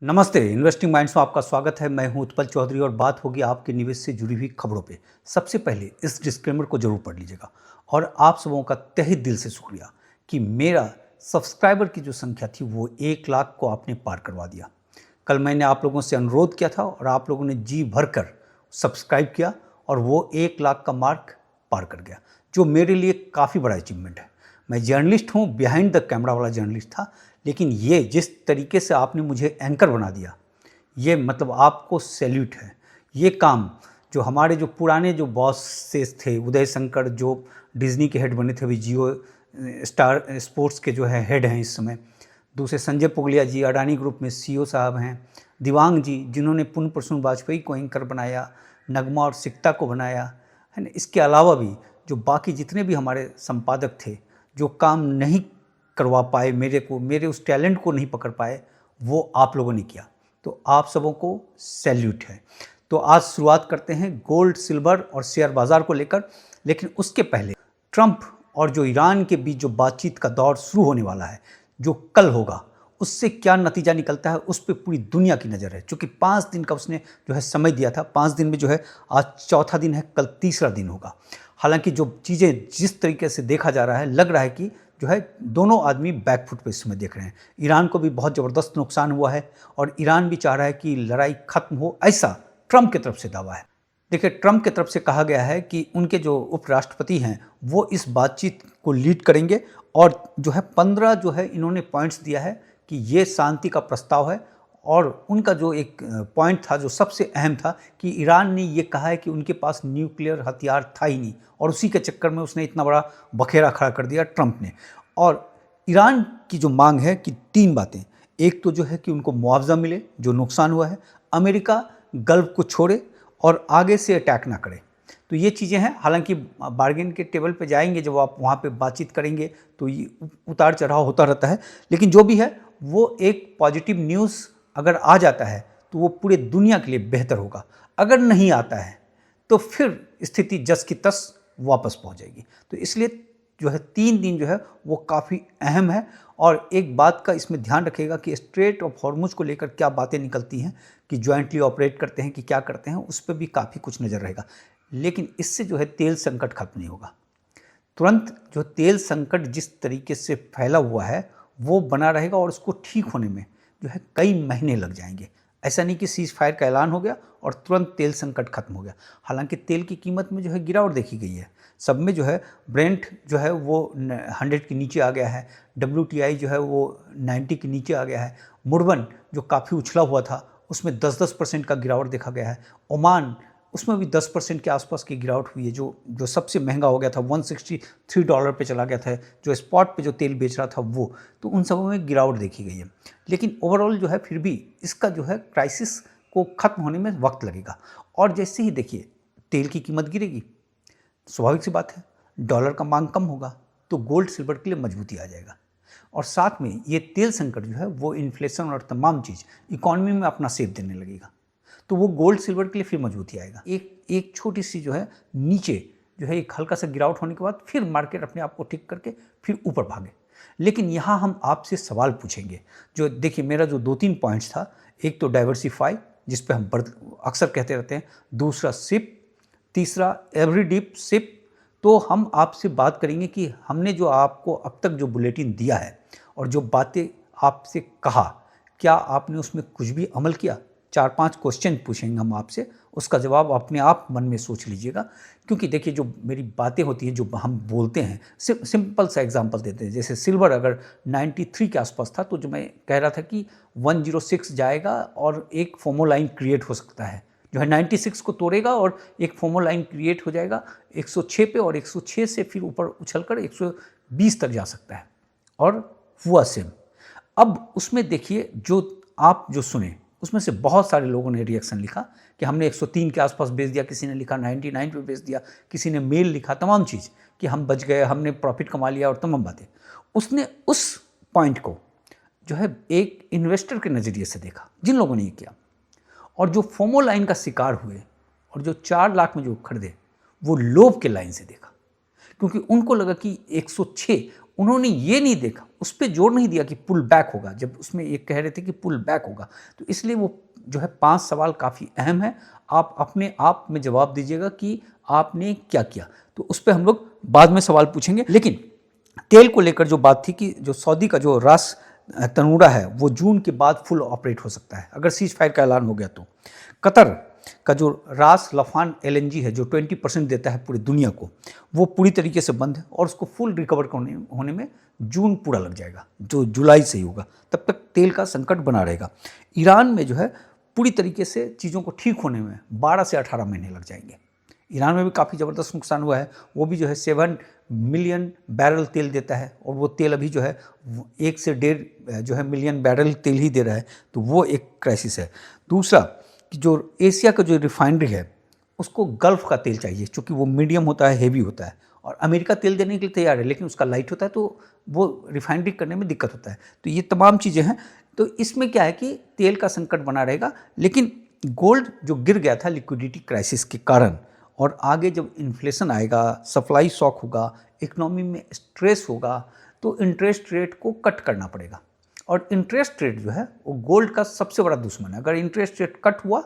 नमस्ते, investing minds में आपका स्वागत है। मैं हूं उत्पल चौधरी और बात होगी आपके निवेश से जुड़ी हुई खबरों पे। सबसे पहले इस डिस्क्लेमर को जरूर पढ़ लीजिएगा और आप सबों का तहे दिल से शुक्रिया कि मेरा सब्सक्राइबर की जो संख्या थी वो 1 लाख को आपने पार करवा दिया। कल मैंने आप लोगों से अनुरोध किया था और आप लोगों ने जी भरकर सब्सक्राइब किया और वो 1 लाख का मार्क पार कर गया, जो मेरे लिए काफ़ी बड़ा अचीवमेंट है। मैं जर्नलिस्ट हूँ, बिहाइंड द कैमरा वाला जर्नलिस्ट था, लेकिन ये जिस तरीके से आपने मुझे एंकर बना दिया, ये मतलब आपको सैल्यूट है। ये काम जो हमारे जो पुराने जो बॉसेस थे, उदय शंकर जो डिज्नी के हेड बने थे, अभी जियो स्टार स्पोर्ट्स के जो है हेड हैं इस समय, दूसरे संजय पुगलिया जी अडानी ग्रुप में सीईओ साहब हैं, दिवांग जी जिन्होंने पुण्य प्रसून वाजपेयी को एंकर बनाया, नगमा और सिकता को बनाया है ना। इसके अलावा भी जो बाकी जितने भी हमारे संपादक थे जो काम नहीं करवा पाए, मेरे उस टैलेंट को नहीं पकड़ पाए, वो आप लोगों ने किया। तो आप सबों को सैल्यूट है। तो आज शुरुआत करते हैं गोल्ड, सिल्वर और शेयर बाज़ार को लेकर, लेकिन उसके पहले ट्रंप और जो ईरान के बीच जो बातचीत का दौर शुरू होने वाला है, जो कल होगा, उससे क्या नतीजा निकलता है उस पर पूरी दुनिया की नज़र है। चूँकि 5 दिन का उसने जो है समय दिया था, 5 दिन में जो है आज चौथा दिन है, कल तीसरा दिन होगा। हालांकि जो चीज़ें जिस तरीके से देखा जा रहा है, लग रहा है कि जो है दोनों आदमी बैकफुट पे इस समय देख रहे हैं। ईरान को भी बहुत ज़बरदस्त नुकसान हुआ है और ईरान भी चाह रहा है कि लड़ाई खत्म हो, ऐसा ट्रंप की तरफ से दावा है। देखिए, ट्रंप की तरफ से कहा गया है कि उनके जो उपराष्ट्रपति हैं वो इस बातचीत को लीड करेंगे और जो है 15 जो है इन्होंने पॉइंट्स दिया है कि ये शांति का प्रस्ताव है। और उनका जो एक पॉइंट था जो सबसे अहम था कि ईरान ने ये कहा है कि उनके पास न्यूक्लियर हथियार था ही नहीं, और उसी के चक्कर में उसने इतना बड़ा बखेड़ा खड़ा कर दिया ट्रंप ने। और ईरान की जो मांग है कि 3 बातें, एक तो जो है कि उनको मुआवजा मिले जो नुकसान हुआ है, अमेरिका गल्फ को छोड़े और आगे से अटैक ना करे। तो ये चीज़ें हैं। हालांकि बार्गेन के टेबल पे जाएंगे, जब आप वहाँ पे बातचीत करेंगे तो ये उतार चढ़ाव होता रहता है, लेकिन जो भी है वो एक पॉजिटिव न्यूज़ अगर आ जाता है तो वो पूरे दुनिया के लिए बेहतर होगा। अगर नहीं आता है तो फिर स्थिति जस की तस वापस पहुंच जाएगी। तो इसलिए जो है 3 दिन जो है वो काफ़ी अहम है। और एक बात का इसमें ध्यान रखिएगा कि स्ट्रेट ऑफ हॉर्मुज को लेकर क्या बातें निकलती हैं, कि जॉइंटली ऑपरेट करते हैं कि क्या करते हैं, उस पर भी काफ़ी कुछ नज़र रहेगा। लेकिन इससे जो है तेल संकट खत्म नहीं होगा। तुरंत जो तेल संकट जिस तरीके से फैला हुआ है वो बना रहेगा और उसको ठीक होने में जो है कई महीने लग जाएंगे। ऐसा नहीं कि सीज फायर का ऐलान हो गया और तुरंत तेल संकट खत्म हो गया। हालांकि तेल की कीमत में जो है गिरावट देखी गई है। सब में जो है ब्रेंट जो है वो 100 के नीचे आ गया है, WTI जो है वो 90 के नीचे आ गया है, मुर्बन जो काफ़ी उछला हुआ था उसमें 10% का गिरावट देखा गया है, ओमान उसमें भी 10% के आसपास की गिरावट हुई है। जो सबसे महंगा हो गया था $163 पे चला गया था, जो स्पॉट पे जो तेल बेच रहा था वो, तो उन सबों में गिरावट देखी गई है। लेकिन ओवरऑल जो है फिर भी इसका जो है क्राइसिस को ख़त्म होने में वक्त लगेगा। और जैसे ही देखिए तेल की कीमत गिरेगी, स्वाभाविक सी बात है डॉलर का मांग कम होगा, तो गोल्ड सिल्वर के लिए मजबूती आ जाएगा। और साथ में ये तेल संकट जो है वो इन्फ्लेशन और तमाम चीज़ इकॉनमी में अपना सेप देने लगेगा, तो वो गोल्ड सिल्वर के लिए फिर मजबूती आएगा। एक छोटी सी जो है नीचे जो है एक हल्का सा गिरावट होने के बाद फिर मार्केट अपने आप को ठीक करके फिर ऊपर भागे। लेकिन यहाँ हम आपसे सवाल पूछेंगे। जो देखिए मेरा जो 2-3 पॉइंट्स था, एक तो डाइवर्सिफाई जिस पे हम अक्सर कहते रहते हैं, दूसरा सिप, तीसरा एवरी डीप सिप। तो हम आपसे बात करेंगे कि हमने जो आपको अब तक जो बुलेटिन दिया है और जो बातें आपसे कहा, क्या आपने उसमें कुछ भी अमल किया। 4-5 क्वेश्चन पूछेंगे हम आपसे, उसका जवाब अपने आप मन में सोच लीजिएगा। क्योंकि देखिए जो मेरी बातें होती हैं, जो हम बोलते हैं, सिंपल सा एग्जांपल देते हैं। जैसे सिल्वर अगर 93 के आसपास था, तो जो मैं कह रहा था कि 106 जाएगा और एक फोमो लाइन क्रिएट हो सकता है, जो है 96 को तोड़ेगा और एक फोमो लाइन क्रिएट हो जाएगा 106 पे, और 106 से फिर ऊपर उछलकर 120 तक जा सकता है। और हुआ सेम। अब उसमें देखिए जो आप जो सुने उसमें से बहुत सारे लोगों ने रिएक्शन लिखा कि हमने 103 के आसपास बेच दिया, किसी ने लिखा 99 पे बेच दिया, किसी ने मेल लिखा, तमाम चीज़ कि हम बच गए, हमने प्रॉफिट कमा लिया और तमाम बातें। उसने उस पॉइंट को जो है एक इन्वेस्टर के नज़रिए से देखा, जिन लोगों ने ये किया, और जो फोमो लाइन का शिकार हुए और जो 4 लाख में जो खरीदे, वो लोभ के लाइन से देखा। क्योंकि उनको लगा कि 106, उन्होंने ये नहीं देखा, उस पर जोर नहीं दिया कि पुल बैक होगा, जब उसमें ये कह रहे थे कि पुल बैक होगा। तो इसलिए वो जो है 5 सवाल काफ़ी अहम है, आप अपने आप में जवाब दीजिएगा कि आपने क्या किया। तो उस पर हम लोग बाद में सवाल पूछेंगे। लेकिन तेल को लेकर जो बात थी कि जो सऊदी का जो रास तनूरा है वो जून के बाद फुल ऑपरेट हो सकता है अगर सीज फायर का ऐलान हो गया तो। कतर का जो रास लफान एलएनजी है जो 20% देता है पूरी दुनिया को, वो पूरी तरीके से बंद है और उसको फुल रिकवर होने में जून पूरा लग जाएगा, जो जुलाई से ही होगा। तब तक तेल का संकट बना रहेगा। ईरान में जो है पूरी तरीके से चीज़ों को ठीक होने में 12 से 18 महीने लग जाएंगे। ईरान में भी काफ़ी ज़बरदस्त नुकसान हुआ है। वो भी जो है 7 मिलियन बैरल तेल देता है और वो तेल अभी जो है 1 से 1.5 जो है मिलियन बैरल तेल ही दे रहा है, तो वो एक क्राइसिस है। दूसरा कि जो एशिया का जो रिफाइनरी है उसको गल्फ़ का तेल चाहिए, क्योंकि वो मीडियम होता है, हेवी होता है, और अमेरिका तेल देने के लिए तैयार है लेकिन उसका लाइट होता है, तो वो रिफाइनरी करने में दिक्कत होता है। तो ये तमाम चीज़ें हैं। तो इसमें क्या है कि तेल का संकट बना रहेगा। लेकिन गोल्ड जो गिर गया था लिक्विडिटी क्राइसिस के कारण, और आगे जब इन्फ्लेशन आएगा, सप्लाई शॉक होगा, इकोनॉमी में स्ट्रेस होगा, तो इंटरेस्ट रेट को कट करना पड़ेगा। और इंटरेस्ट रेट जो है वो गोल्ड का सबसे बड़ा दुश्मन है। अगर इंटरेस्ट रेट कट हुआ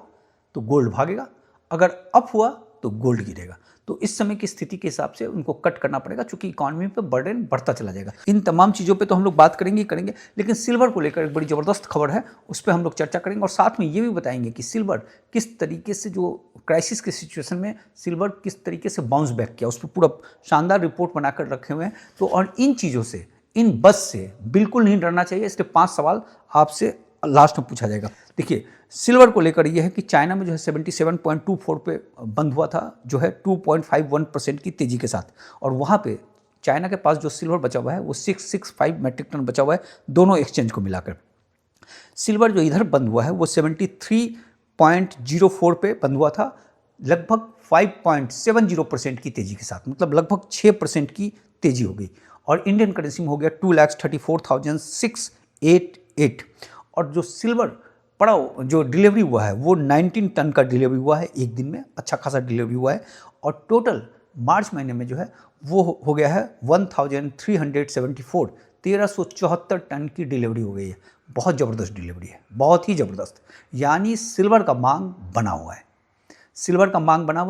तो गोल्ड भागेगा, अगर अप हुआ तो गोल्ड गिरेगा। तो इस समय की स्थिति के हिसाब से उनको कट करना पड़ेगा, क्योंकि इकोनॉमी पे बर्डन बढ़ता चला जाएगा। इन तमाम चीज़ों पे तो हम लोग बात करेंगे। लेकिन सिल्वर को लेकर एक बड़ी ज़बरदस्त खबर है, उस पर हम लोग चर्चा करेंगे और साथ में ये भी बताएंगे कि सिल्वर किस तरीके से, जो क्राइसिस के सिचुएशन में सिल्वर किस तरीके से बाउंस बैक किया, उस पर पूरा शानदार रिपोर्ट बनाकर रखे हुए हैं। तो और इन चीज़ों से, इन बस से बिल्कुल नहीं डरना चाहिए। इसलिए 5 सवाल आपसे लास्ट में पूछा जाएगा। देखिए, सिल्वर को लेकर यह है कि चाइना में जो है 77.24 पे बंद हुआ था, जो है 2.51% की तेज़ी के साथ, और वहाँ पे चाइना के पास जो सिल्वर बचा हुआ है वो 665 मैट्रिक टन बचा हुआ है, दोनों एक्सचेंज को मिलाकर। सिल्वर जो इधर बंद हुआ है वो 73.04 पे बंद हुआ था, लगभग 5.70% की तेज़ी के साथ, मतलब लगभग 6% की तेज़ी हो गई। और इंडियन करेंसी में हो गया 2,34,688। और जो सिल्वर पड़ा जो डिलीवरी हुआ है वो 19 टन का डिलीवरी हुआ है एक दिन में, अच्छा खासा डिलीवरी हुआ है। और टोटल मार्च महीने में जो है वो हो गया है 1374, 1374 टन की डिलीवरी हो गई है। बहुत ज़बरदस्त डिलीवरी है, बहुत ही ज़बरदस्त। यानी सिल्वर का मांग बना हुआ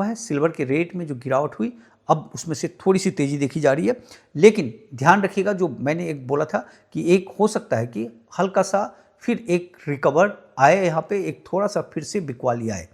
है, सिल्वर के रेट में जो गिरावट हुई, अब उसमें से थोड़ी सी तेज़ी देखी जा रही है। लेकिन ध्यान रखिएगा, जो मैंने एक बोला था कि एक हो सकता है कि हल्का सा फिर एक रिकवर आए, यहाँ पे एक थोड़ा सा फिर से बिकवाली आए,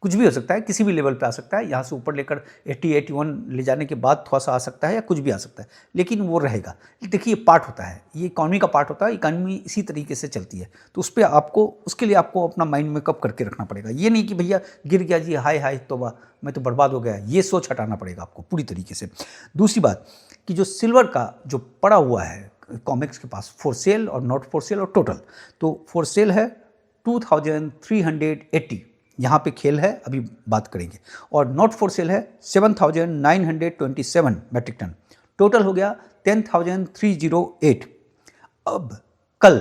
कुछ भी हो सकता है, किसी भी लेवल पे आ सकता है। यहाँ से ऊपर लेकर 80-81 ले जाने के बाद थोड़ा सा आ सकता है या कुछ भी आ सकता है, लेकिन वो रहेगा। देखिए, ये पार्ट होता है, ये इकॉनमी का पार्ट होता है, इकॉनमी इसी तरीके से चलती है। तो उस पर आपको, उसके लिए आपको अपना माइंड मेकअप करके रखना पड़ेगा। ये नहीं कि भैया गिर गया जी, हाय हाय तौबा, मैं तो बर्बाद हो गया, ये सोच हटाना पड़ेगा आपको पूरी तरीके से। दूसरी बात कि जो सिल्वर का जो पड़ा हुआ है कॉमेक्स के पास, फॉर सेल और नॉट फॉर सेल और टोटल, तो फॉर सेल है 2380, यहाँ पे खेल है, अभी बात करेंगे। और नॉट फॉर सेल है 7927 मैट्रिक टन, टोटल हो गया 10308। अब कल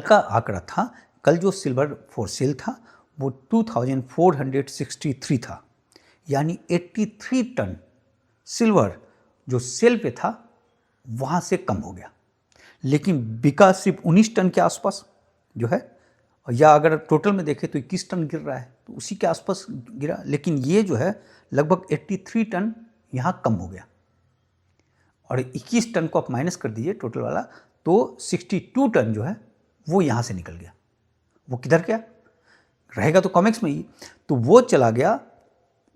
का आंकड़ा था, कल जो सिल्वर फॉर सेल था वो 2463 था, यानी 83 टन सिल्वर जो सेल पे था वहाँ से कम हो गया। लेकिन बिका सिर्फ 19 टन के आसपास जो है, या अगर टोटल में देखें तो 21 टन गिर रहा है, तो उसी के आसपास गिरा। लेकिन ये जो है लगभग 83 टन यहाँ कम हो गया, और 21 टन को आप माइनस कर दीजिए टोटल वाला, तो 62 टन जो है वो यहाँ से निकल गया। वो किधर गया? रहेगा तो कॉमेक्स में ही, तो वो चला गया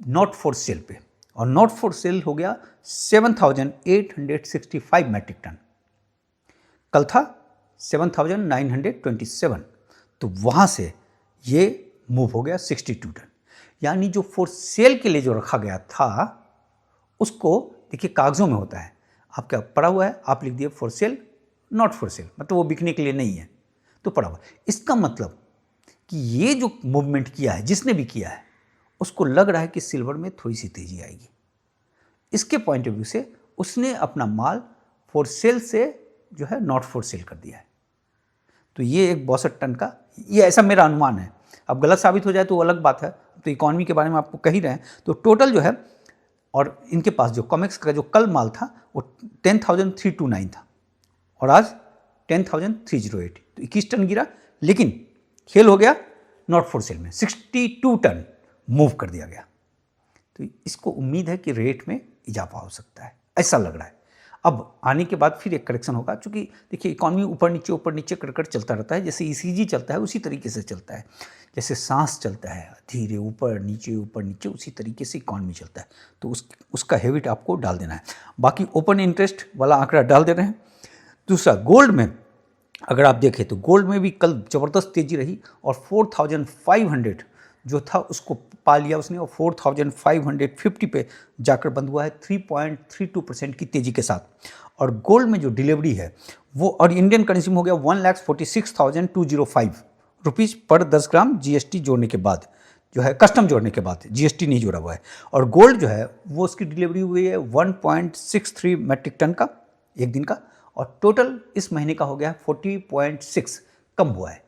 नॉट फॉर सेल पे, और नॉट फॉर सेल हो गया 7865 मैट्रिक टन, कल था 7927, तो वहाँ से ये मूव हो गया 62 टन। यानी जो फॉर सेल के लिए जो रखा गया था उसको, देखिए कागज़ों में होता है, आपका पड़ा हुआ है, आप लिख दिए for sale, not for sale, मतलब वो बिकने के लिए नहीं है, तो पड़ा हुआ। इसका मतलब कि ये जो मूवमेंट किया है, जिसने भी किया है, उसको लग रहा है कि सिल्वर में थोड़ी सी तेज़ी आएगी। इसके पॉइंट ऑफ व्यू से उसने अपना माल फॉर सेल से जो है नॉट फॉर सेल कर दिया है। तो ये एक 62 टन का, ये ऐसा मेरा अनुमान है। अब गलत साबित हो जाए तो अलग बात है, तो इकॉनमी के बारे में आपको कह ही रहे हैं। तो टोटल जो है, और इनके पास जो कॉमेक्स का जो कल माल था वो 10,329 था, और आज 10,308, तो 21 टन गिरा, लेकिन खेल हो गया नॉट फॉर सेल में, 62 टन मूव कर दिया गया। तो इसको उम्मीद है कि रेट में इजाफा हो सकता है, ऐसा लग रहा है। अब आने के बाद फिर एक करेक्शन होगा, क्योंकि देखिए इकॉनमी ऊपर नीचे कर चलता रहता है, जैसे ईसीजी चलता है उसी तरीके से चलता है, जैसे सांस चलता है धीरे ऊपर नीचे उसी तरीके से इकॉनमी चलता है। तो उसका हैबिट आपको डाल देना है। बाकी ओपन इंटरेस्ट वाला आंकड़ा डाल दे रहे हैं। दूसरा, गोल्ड में अगर आप देखें तो गोल्ड में भी कल ज़बरदस्त तेज़ी रही और 4,500 जो था उसको पा लिया उसने, और 4,550 पे जाकर बंद हुआ है 3.32% की तेज़ी के साथ। और गोल्ड में जो डिलीवरी है वो, और इंडियन करेंसी में हो गया 1,46,205 रुपीज़ पर 10 ग्राम जीएसटी जोड़ने के बाद, जो है कस्टम जोड़ने के बाद, जीएसटी नहीं जोड़ा हुआ है। और गोल्ड जो है वो उसकी डिलीवरी हुई है 1.63 मैट्रिक टन का एक दिन का, और टोटल इस महीने का हो गया 40.6, कम हुआ है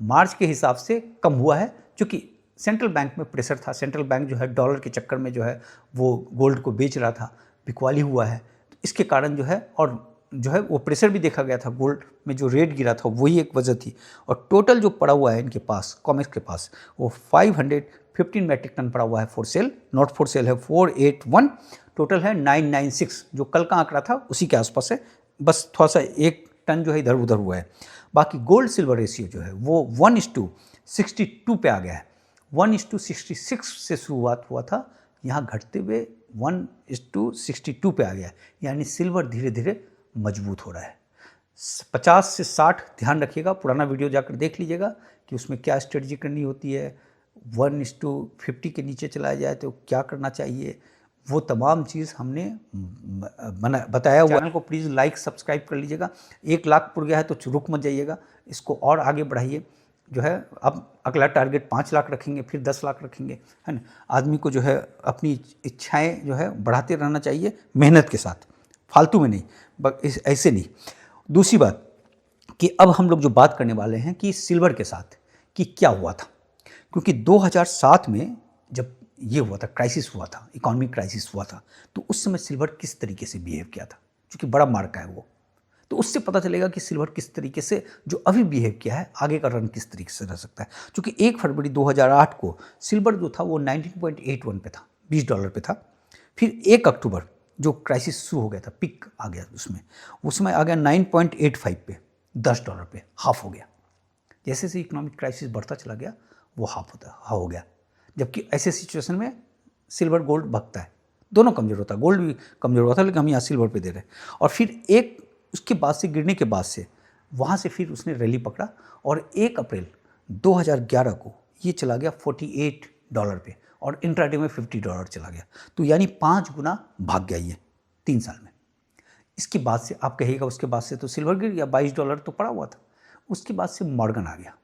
मार्च के हिसाब से, कम हुआ है क्योंकि सेंट्रल बैंक में प्रेशर था। सेंट्रल बैंक जो है डॉलर के चक्कर में जो है वो गोल्ड को बेच रहा था, बिकवाली हुआ है, तो इसके कारण जो है, और जो है वो प्रेशर भी देखा गया था, गोल्ड में जो रेट गिरा था वही एक वजह थी। और टोटल जो पड़ा हुआ है इनके पास, कॉमेक्स के पास, वो 515 मैट्रिक टन पड़ा हुआ है for sale, not for sale है 481, टोटल है 996, जो कल का आंकड़ा था उसी के आसपास है, बस थोड़ा सा 1 टन जो है इधर उधर हुआ है। बाकी गोल्ड सिल्वर रेशियो जो है वो 1:62 पे आ गया है। 1:66 से शुरुआत हुआ था, यहाँ घटते हुए 1:62 पे आ गया है, यानी सिल्वर धीरे धीरे मजबूत हो रहा है। 50 से 60 ध्यान रखिएगा, पुराना वीडियो जाकर देख लीजिएगा कि उसमें क्या स्ट्रेटजी करनी होती है। 1:50 के नीचे चला जाए तो क्या करना चाहिए, वो तमाम चीज़ हमने बताया हुआ है। चैनल को प्लीज़ लाइक सब्सक्राइब कर लीजिएगा। 1 लाख पुर गया है तो रुक मत जाइएगा, इसको और आगे बढ़ाइए। जो है अब अगला टारगेट 5 लाख रखेंगे, फिर 10 लाख रखेंगे, है ना। आदमी को जो है अपनी इच्छाएं जो है बढ़ाते रहना चाहिए, मेहनत के साथ, फालतू में नहीं, ऐसे नहीं। दूसरी बात कि अब हम लोग जो बात करने वाले हैं कि सिल्वर के साथ कि क्या हुआ था, क्योंकि 2007 में जब ये हुआ था, क्राइसिस हुआ था, इकोनॉमिक क्राइसिस हुआ था, तो उस समय सिल्वर किस तरीके से बिहेव किया था, क्योंकि बड़ा मार्का है वो, तो उससे पता चलेगा कि सिल्वर किस तरीके से जो अभी बिहेव किया है, आगे का रन किस तरीके से रह सकता है। क्योंकि 1 फरवरी 2008 को सिल्वर जो था वो 19.81 पे था, $20 पे था। फिर 1 अक्टूबर जो क्राइसिस शुरू हो गया था, पिक आ गया उसमें आ गया 9.85 पे, $10 पे, हाफ हो गया। जैसे जैसे इकोनॉमिक क्राइसिस बढ़ता चला गया वो हाफ हो गया। जबकि ऐसे सिचुएशन में सिल्वर गोल्ड भगता है, दोनों कमज़ोर होता है, गोल्ड भी कमज़ोर हुआ था, लेकिन हम यहाँ सिल्वर पे दे रहे हैं। और फिर एक उसके बाद से, गिरने के बाद से, वहाँ से फिर उसने रैली पकड़ा और 1 अप्रैल 2011 को ये चला गया $48 पे, और इंट्राडे में $50 चला गया। तो यानी 5 गुना भाग गया ये 3 साल में। इसके बाद से आप कहिएगा उसके बाद से तो सिल्वर गिर गया, $22 तो पड़ा हुआ था। उसके बाद से मॉर्गन आ गया,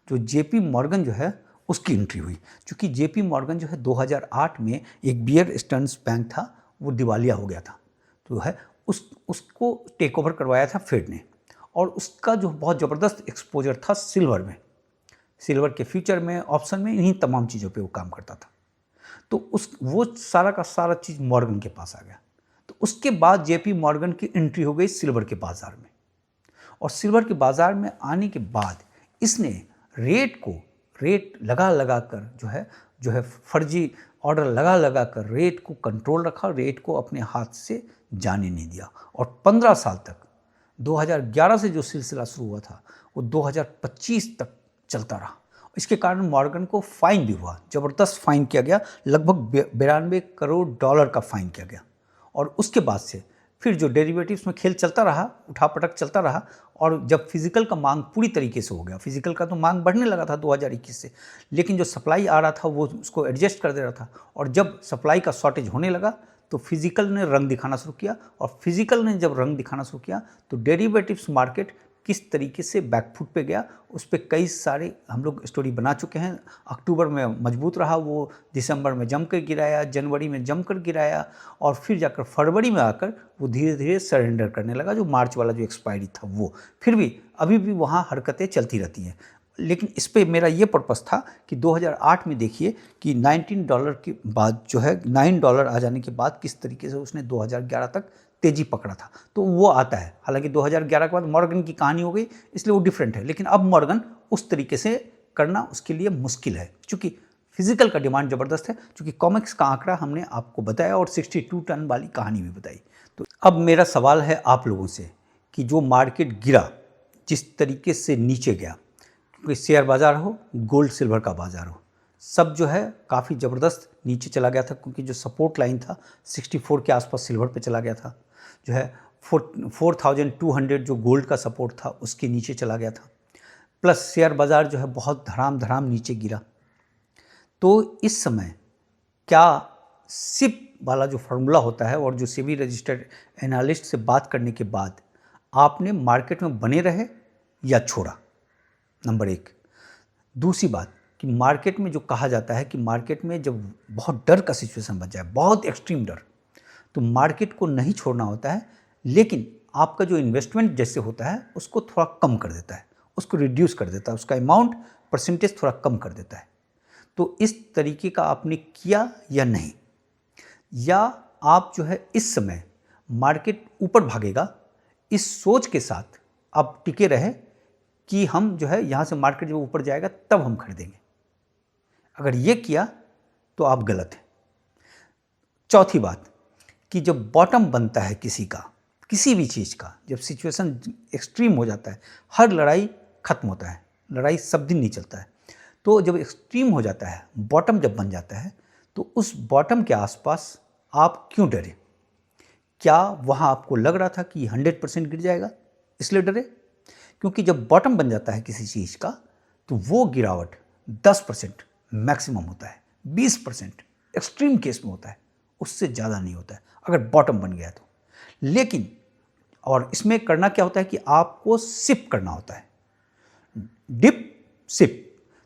जो जेपी मॉर्गन जो है उसकी एंट्री हुई। क्योंकि जेपी मॉर्गन जो है 2008 में एक बियर स्टर्न्स बैंक था, वो दिवालिया हो गया था, तो है उसको टेक ओवर करवाया था फेड ने, और उसका जो बहुत ज़बरदस्त एक्सपोजर था सिल्वर में, सिल्वर के फ्यूचर में, ऑप्शन में, इन्हीं तमाम चीज़ों पे वो काम करता था। तो वो सारा का सारा चीज़ मॉर्गन के पास आ गया। तो उसके बाद जेपी मॉर्गन की एंट्री हो गई सिल्वर के बाज़ार में, और सिल्वर के बाज़ार में आने के बाद इसने रेट लगा कर जो है फर्जी ऑर्डर लगा कर रेट को कंट्रोल रखा, रेट को अपने हाथ से जाने नहीं दिया। और 15 साल तक, 2011 से जो सिलसिला शुरू हुआ था वो 2025 तक चलता रहा। इसके कारण मॉर्गन को फाइन भी हुआ, ज़बरदस्त फाइन किया गया, लगभग $92 करोड़ का फाइन किया गया। और उसके बाद से फिर जो डेरिवेटिव्स में खेल चलता रहा, उठापटक चलता रहा, और जब फिजिकल का मांग पूरी तरीके से हो गया, फिजिकल का तो मांग बढ़ने लगा था 2021 से, लेकिन जो सप्लाई आ रहा था वो उसको एडजस्ट कर दे रहा था। और जब सप्लाई का शॉर्टेज होने लगा तो फिजिकल ने रंग दिखाना शुरू किया, और फिजिकल ने जब रंग दिखाना शुरू किया तो डेरिवेटिव्स मार्केट किस तरीके से बैकफुट पे गया, उस पर कई सारे हम लोग स्टोरी बना चुके हैं। अक्टूबर में मजबूत रहा वो, दिसंबर में जमकर गिराया, जनवरी में जमकर गिराया, और फिर जाकर फरवरी में आकर वो धीरे धीरे सरेंडर करने लगा, जो मार्च वाला जो एक्सपायरी था वो। फिर भी अभी भी वहाँ हरकतें चलती रहती हैं, लेकिन इस पे मेरा ये पर्पस था कि 2008 में देखिए कि $19 के बाद जो है $9 आ जाने के बाद किस तरीके से उसने 2011 तक तेजी पकड़ा था, तो वो आता है। हालांकि 2011 के बाद मॉर्गन की कहानी हो गई, इसलिए वो डिफरेंट है, लेकिन अब मॉर्गन उस तरीके से करना उसके लिए मुश्किल है, क्योंकि फिजिकल का डिमांड ज़बरदस्त है, क्योंकि कॉमिक्स का आंकड़ा हमने आपको बताया और 62 टन वाली कहानी भी बताई। तो अब मेरा सवाल है आप लोगों से कि जो मार्केट गिरा, जिस तरीके से नीचे गया, क्योंकि शेयर बाज़ार हो, गोल्ड सिल्वर का बाज़ार हो, सब जो है काफ़ी ज़बरदस्त नीचे चला गया था, क्योंकि जो सपोर्ट लाइन था 64 के आसपास सिल्वर पे चला गया था, जो है 4200 जो गोल्ड का सपोर्ट था उसके नीचे चला गया था, प्लस शेयर बाज़ार जो है बहुत धड़ाम धड़ाम नीचे गिरा। तो इस समय क्या सिप वाला जो फार्मूला होता है और जो सेबी रजिस्टर्ड एनालिस्ट से बात करने के बाद आपने मार्केट में बने रहे या छोड़ा, नंबर एक। दूसरी बात कि मार्केट में जो कहा जाता है कि मार्केट में जब बहुत डर का सिचुएशन बन जाए, बहुत एक्सट्रीम डर, तो मार्केट को नहीं छोड़ना होता है, लेकिन आपका जो इन्वेस्टमेंट जैसे होता है उसको थोड़ा कम कर देता है, उसको रिड्यूस कर देता है, उसका अमाउंट परसेंटेज थोड़ा कम कर देता है। तो इस तरीके का आपने किया या नहीं, या आप जो है इस समय मार्केट ऊपर भागेगा इस सोच के साथ आप टिके रहे कि हम जो है यहाँ से मार्केट जब ऊपर जाएगा तब हम खरीदेंगे। अगर ये किया तो आप गलत हैं। चौथी बात कि जब बॉटम बनता है किसी का, किसी भी चीज़ का, जब सिचुएशन एक्सट्रीम हो जाता है, हर लड़ाई खत्म होता है, लड़ाई सब दिन नहीं चलता है, तो जब एक्सट्रीम हो जाता है, बॉटम जब बन जाता है, तो उस बॉटम के आसपास आप क्यों डरे? क्या वहाँ आपको लग रहा था कि 100% गिर जाएगा इसलिए डरे? क्योंकि जब बॉटम बन जाता है किसी चीज़ का तो वो गिरावट 10% मैक्सिमम होता है, 20% एक्सट्रीम केस में होता है, उससे ज़्यादा नहीं होता है अगर बॉटम बन गया तो। लेकिन और इसमें करना क्या होता है कि आपको सिप करना होता है, डिप सिप।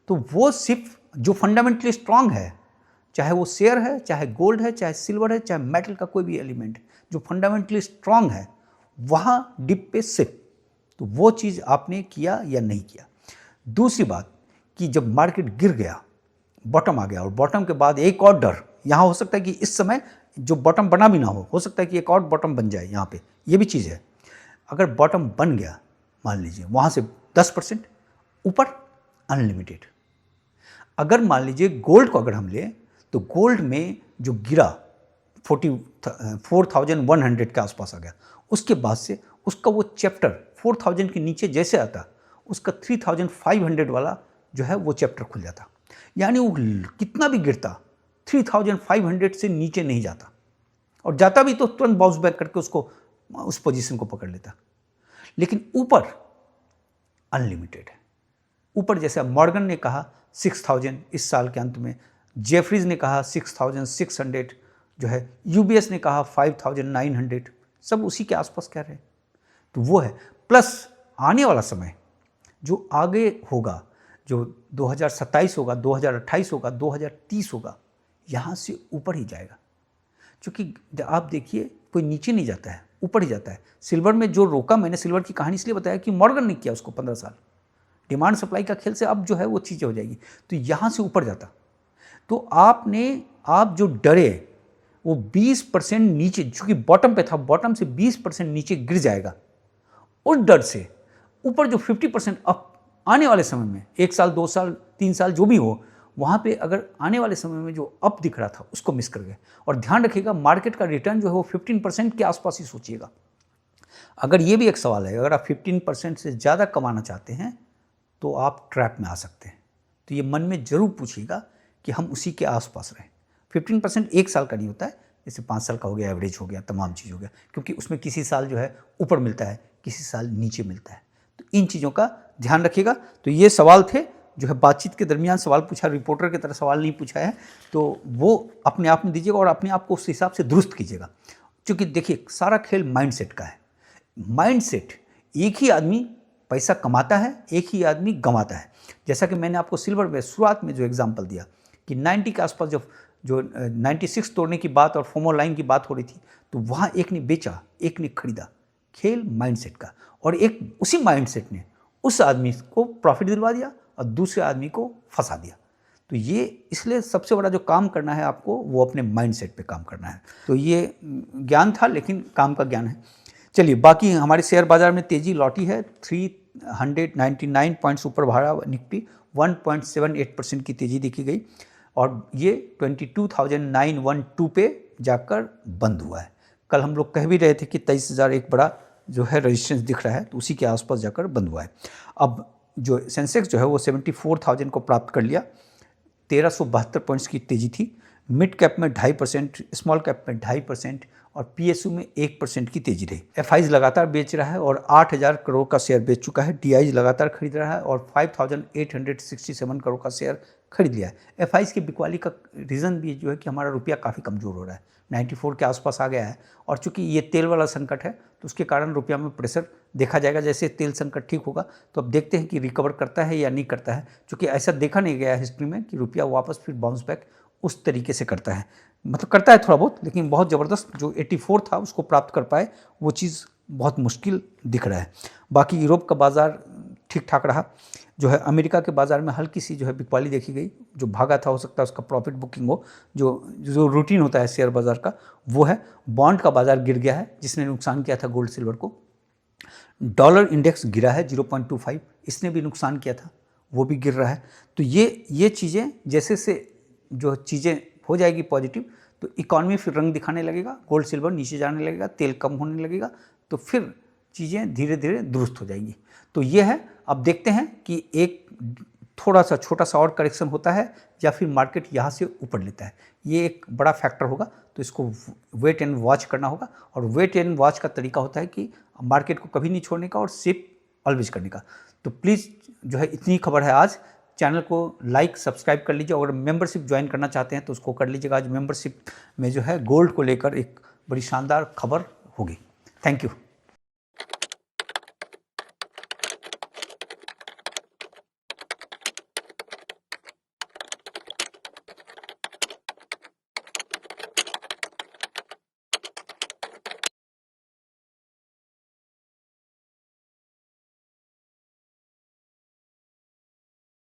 तो वो सिप जो फंडामेंटली स्ट्रांग है, चाहे वो शेयर है, चाहे गोल्ड है, चाहे सिल्वर है, चाहे मेटल का कोई भी एलिमेंट, जो फंडामेंटली स्ट्रांग है, वहाँ डिप पे सिप। तो वो चीज़ आपने किया या नहीं किया। दूसरी बात कि जब मार्केट गिर गया, बॉटम आ गया, और बॉटम के बाद एक और डर यहाँ हो सकता है कि इस समय जो बॉटम बना भी ना हो सकता है कि एक और बॉटम बन जाए यहाँ पे, ये भी चीज़ है। अगर बॉटम बन गया, मान लीजिए वहाँ से 10% ऊपर अनलिमिटेड। अगर मान लीजिए गोल्ड को अगर हम लें तो गोल्ड में जो गिरा 4100 के आसपास आ गया, उसके बाद से उसका वो चैप्टर 4000 के नीचे जैसे आता, उसका 3500 वाला जो है वो चैप्टर खुल जाता। यानी वो कितना भी गिरता 3500 से नीचे नहीं जाता, और जाता भी तो तुरंत बाउंस बैक करके उसको उस पोजीशन को पकड़ लेता। लेकिन ऊपर अनलिमिटेड है। ऊपर जैसे मॉर्गन ने कहा 6000 इस साल के अंत में, जेफरीज ने कहा 6600 जो है, यूबीएस ने कहा 5900, सब उसी के आसपास कह रहे हैं। तो वो है, प्लस आने वाला समय जो आगे होगा, जो 2027 होगा, 2028 होगा, 2030 होगा, यहाँ से ऊपर ही जाएगा। क्योंकि आप देखिए कोई नीचे नहीं जाता है, ऊपर ही जाता है। सिल्वर में जो रोका, मैंने सिल्वर की कहानी इसलिए बताया कि मॉर्गन ने किया उसको 15 साल, डिमांड सप्लाई का खेल से अब जो है वो चीज़ें हो जाएगी, तो यहाँ से ऊपर जाता। तो आप जो डरे वो 20% नीचे, चूँकि बॉटम पे था, बॉटम से 20% नीचे गिर जाएगा, उस डर से ऊपर जो 50% अप आने वाले समय में, 1 साल 2 साल 3 साल जो भी हो, वहाँ पे अगर आने वाले समय में जो अप दिख रहा था उसको मिस कर गए। और ध्यान रखिएगा मार्केट का रिटर्न जो है वो 15% के आसपास ही सोचिएगा। अगर ये भी एक सवाल है, अगर आप 15% से ज़्यादा कमाना चाहते हैं तो आप ट्रैप में आ सकते हैं। तो ये मन में ज़रूर पूछिएगा कि हम उसी के आसपास रहें। 15% 1 साल का नहीं होता है, जैसे 5 साल का हो गया, एवरेज हो गया, तमाम चीज़ हो गया, क्योंकि उसमें किसी साल जो है ऊपर मिलता है, किसी साल नीचे मिलता है। तो इन चीज़ों का ध्यान रखिएगा। तो ये सवाल थे जो है बातचीत के दरमियान सवाल पूछा, रिपोर्टर की तरह सवाल नहीं पूछा है, तो वो अपने आप में दीजिएगा और अपने आप को उस हिसाब से दुरुस्त कीजिएगा। क्योंकि देखिए सारा खेल माइंडसेट का है। माइंडसेट, एक ही आदमी पैसा कमाता है, एक ही आदमी गंवाता है। जैसा कि मैंने आपको सिल्वर में शुरुआत में जो एग्जांपल दिया कि 90 के आसपास जो 96 तोड़ने की बात और फोमो लाइन की बात हो रही थी, तो वहाँ एक ने बेचा, एक ने खरीदा। खेल माइंडसेट का, और एक उसी माइंडसेट ने उस आदमी को प्रॉफिट दिलवा दिया और दूसरे आदमी को फंसा दिया। तो ये इसलिए सबसे बड़ा जो काम करना है आपको वो अपने माइंडसेट पे काम करना है। तो ये ज्ञान था, लेकिन काम का ज्ञान है। चलिए, बाकी हमारे शेयर बाजार में तेज़ी लौटी है। 399 पॉइंट्स ऊपर बढ़ा निफ्टी, 1.78% की तेज़ी देखी गई और ये 22,912 पे जाकर बंद हुआ है। कल हम लोग कह भी रहे थे कि 23,000 एक बड़ा जो है रेजिस्टेंस दिख रहा है, तो उसी के आसपास जाकर बंद हुआ है। अब जो सेंसेक्स जो है वो 74,000 को प्राप्त कर लिया, 1372 पॉइंट्स की तेज़ी थी। मिड कैप में 2.5%, स्मॉल कैप में 2.5% और पीएसयू में 1% की तेज़ी रही। एफआईज लगातार बेच रहा है और 8,000 करोड़ का शेयर बेच चुका है। डीआईज लगातार खरीद रहा है और 5,867 करोड़ का शेयर खरीद लिया है। एफआईज की बिकवाली का रीज़न भी जो है कि हमारा रुपया काफ़ी कमज़ोर हो रहा है, 94 के आसपास आ गया है और चूंकि ये तेल वाला संकट है तो उसके कारण रुपया में प्रेशर देखा जाएगा। जैसे तेल संकट ठीक होगा तो अब देखते हैं कि रिकवर करता है या नहीं करता है, क्योंकि ऐसा देखा नहीं गया हिस्ट्री में कि रुपया वापस फिर बाउंस बैक उस तरीके से करता है। मतलब करता है थोड़ा बहुत, लेकिन बहुत ज़बरदस्त जो 84 था उसको प्राप्त कर पाए, वो चीज़ बहुत मुश्किल दिख रहा है। बाकी यूरोप का बाज़ार ठीक ठाक रहा। जो है अमेरिका के बाज़ार में हल्की सी जो है बिकवाली देखी गई। जो भागा था हो सकता है उसका प्रॉफिट बुकिंग हो, जो रूटीन होता है शेयर बाज़ार का वो है। बॉन्ड का बाज़ार गिर गया है जिसने नुकसान किया था गोल्ड सिल्वर को। डॉलर इंडेक्स गिरा है 0.25, इसने भी नुकसान किया था, वो भी गिर रहा है। तो ये चीज़ें जैसे से जो चीज़ें हो जाएगी पॉजिटिव तो इकॉनमी फिर रंग दिखाने लगेगा, गोल्ड सिल्वर नीचे जाने लगेगा, तेल कम होने लगेगा, तो फिर चीज़ें धीरे धीरे दुरुस्त हो जाएंगी। तो ये है, अब देखते हैं कि एक थोड़ा सा छोटा सा और करेक्शन होता है या फिर मार्केट यहाँ से ऊपर लेता है, ये एक बड़ा फैक्टर होगा। तो इसको वेट एंड वॉच करना होगा और वेट एंड वॉच का तरीका होता है कि मार्केट को कभी नहीं छोड़ने का और सिर्फ ऑलवेज करने का। तो प्लीज़ जो है इतनी खबर है आज। चैनल को लाइक सब्सक्राइब कर लीजिए। अगर मेंबरशिप ज्वाइन करना चाहते हैं तो उसको कर लीजिएगा। आज मेंबरशिप में जो है गोल्ड को लेकर एक बड़ी शानदार खबर होगी। Thank you.